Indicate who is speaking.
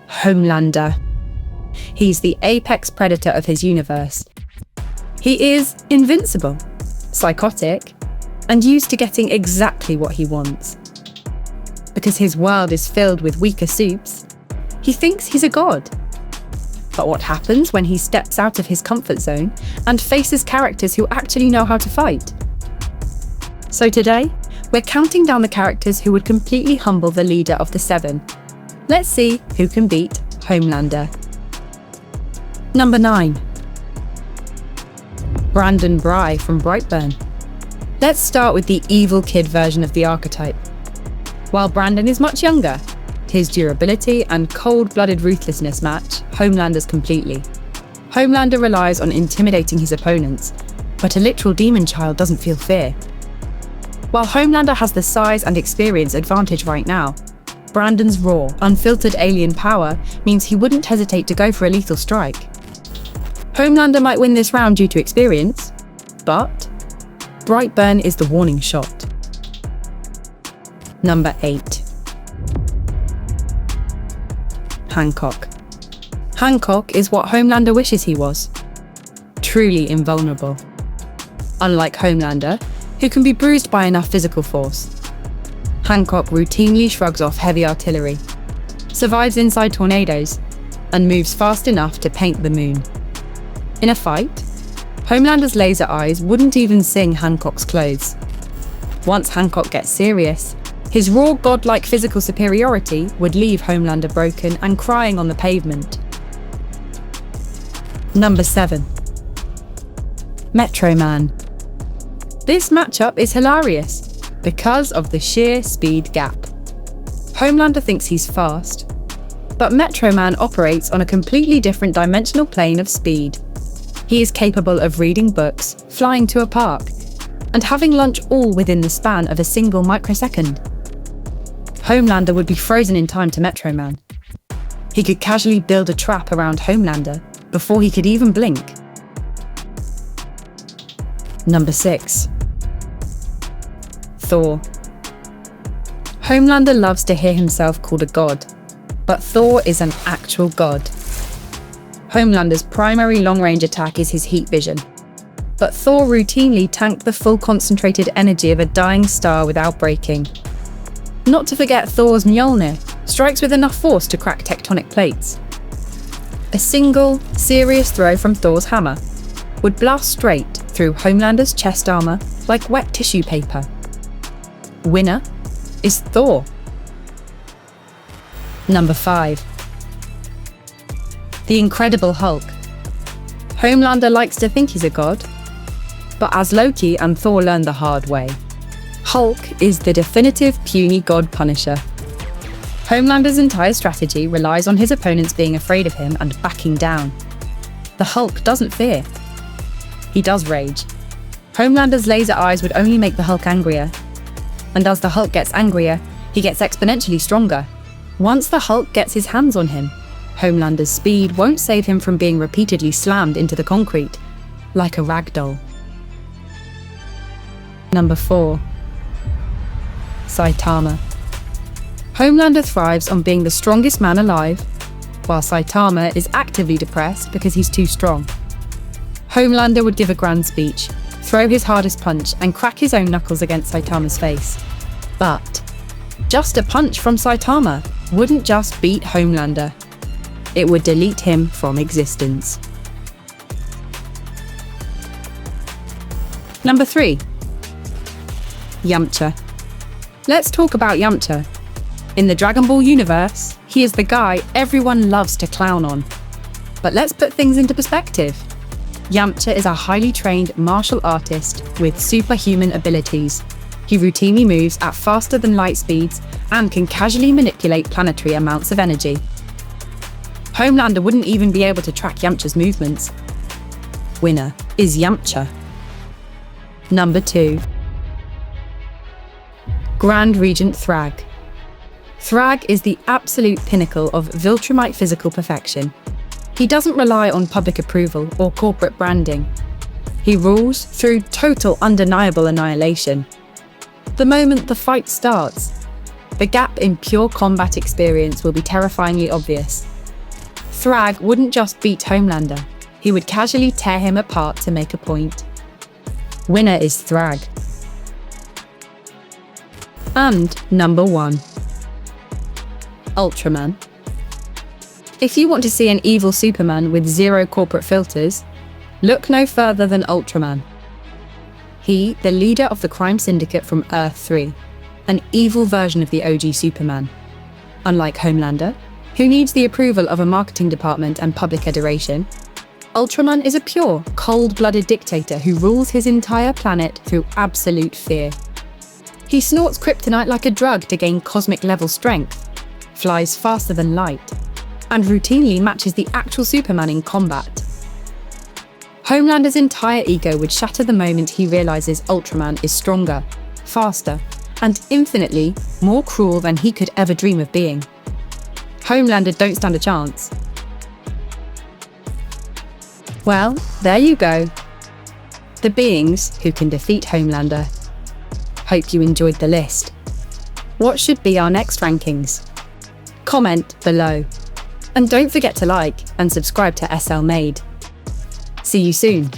Speaker 1: Homelander. He's the apex predator of his universe. He is invincible, psychotic, and used to getting exactly what he wants. Because his world is filled with weaker supes, he thinks he's a god. But what happens when he steps out of his comfort zone and faces characters who actually know how to fight? So today, we're counting down the characters who would completely humble the leader of the Seven. Let's see who can beat Homelander. Number 9. Brandon Bry from Brightburn. Let's start with the evil kid version of the archetype. While Brandon is much younger, his durability and cold-blooded ruthlessness match Homelander's completely. Homelander relies on intimidating his opponents, but a literal demon child doesn't feel fear. While Homelander has the size and experience advantage right now, Brandon's raw, unfiltered alien power means he wouldn't hesitate to go for a lethal strike. Homelander might win this round due to experience, but Brightburn is the warning shot. Number 8. Hancock. Hancock is what Homelander wishes he was. Truly invulnerable. Unlike Homelander, who can be bruised by enough physical force, Hancock routinely shrugs off heavy artillery, survives inside tornadoes, and moves fast enough to paint the moon. In a fight, Homelander's laser eyes wouldn't even sing Hancock's clothes. Once Hancock gets serious, his raw godlike physical superiority would leave Homelander broken and crying on the pavement. Number 7. Metro Man. This matchup is hilarious because of the sheer speed gap. Homelander thinks he's fast, but Metro Man operates on a completely different dimensional plane of speed. He is capable of reading books, flying to a park, and having lunch all within the span of a single microsecond. Homelander would be frozen in time to Metro Man. He could casually build a trap around Homelander before he could even blink. Number 6. Thor. Homelander loves to hear himself called a god, but Thor is an actual god. Homelander's primary long-range attack is his heat vision, but Thor routinely tanked the full concentrated energy of a dying star without breaking. Not to forget Thor's Mjolnir strikes with enough force to crack tectonic plates. A single, serious throw from Thor's hammer would blast straight through Homelander's chest armor like wet tissue paper. Winner is Thor. Number 5. The Incredible Hulk. Homelander likes to think he's a god, but as Loki and Thor learned the hard way, Hulk is the definitive puny god punisher. Homelander's entire strategy relies on his opponents being afraid of him and backing down. The Hulk doesn't fear. He does rage. Homelander's laser eyes would only make the Hulk angrier. And as the Hulk gets angrier, he gets exponentially stronger. Once the Hulk gets his hands on him, Homelander's speed won't save him from being repeatedly slammed into the concrete, like a rag doll. Number 4. Saitama. Homelander thrives on being the strongest man alive, while Saitama is actively depressed because he's too strong. Homelander would give a grand speech, throw his hardest punch, and crack his own knuckles against Saitama's face. But just a punch from Saitama wouldn't just beat Homelander. It would delete him from existence. Number 3. Yamcha. Let's talk about Yamcha. In the Dragon Ball universe, he is the guy everyone loves to clown on. But let's put things into perspective. Yamcha is a highly trained martial artist with superhuman abilities. He routinely moves at faster than light speeds and can casually manipulate planetary amounts of energy. Homelander wouldn't even be able to track Yamcha's movements. Winner is Yamcha. Number 2. Grand Regent Thragg. Thragg is the absolute pinnacle of Viltrumite physical perfection. He doesn't rely on public approval or corporate branding. He rules through total undeniable annihilation. The moment the fight starts, the gap in pure combat experience will be terrifyingly obvious, likeThragg wouldn't just beat Homelander, he would casually tear him apart to make a point. Winner is Thragg. And number 1. Ultraman. If you want to see an evil Superman with zero corporate filters, look no further than Ultraman. He, the leader of the crime syndicate from Earth 3, an evil version of the OG Superman. Unlike Homelander, who needs the approval of a marketing department and public adoration, Ultraman is a pure, cold-blooded dictator who rules his entire planet through absolute fear. He snorts kryptonite like a drug to gain cosmic-level strength, flies faster than light, and routinely matches the actual Superman in combat. Homelander's entire ego would shatter the moment he realizes Ultraman is stronger, faster, and infinitely more cruel than he could ever dream of being. Homelander don't stand a chance. Well, there you go. The beings who can defeat Homelander. Hope you enjoyed the list. What should be our next rankings? Comment below. And don't forget to like and subscribe to SL Made. See you soon.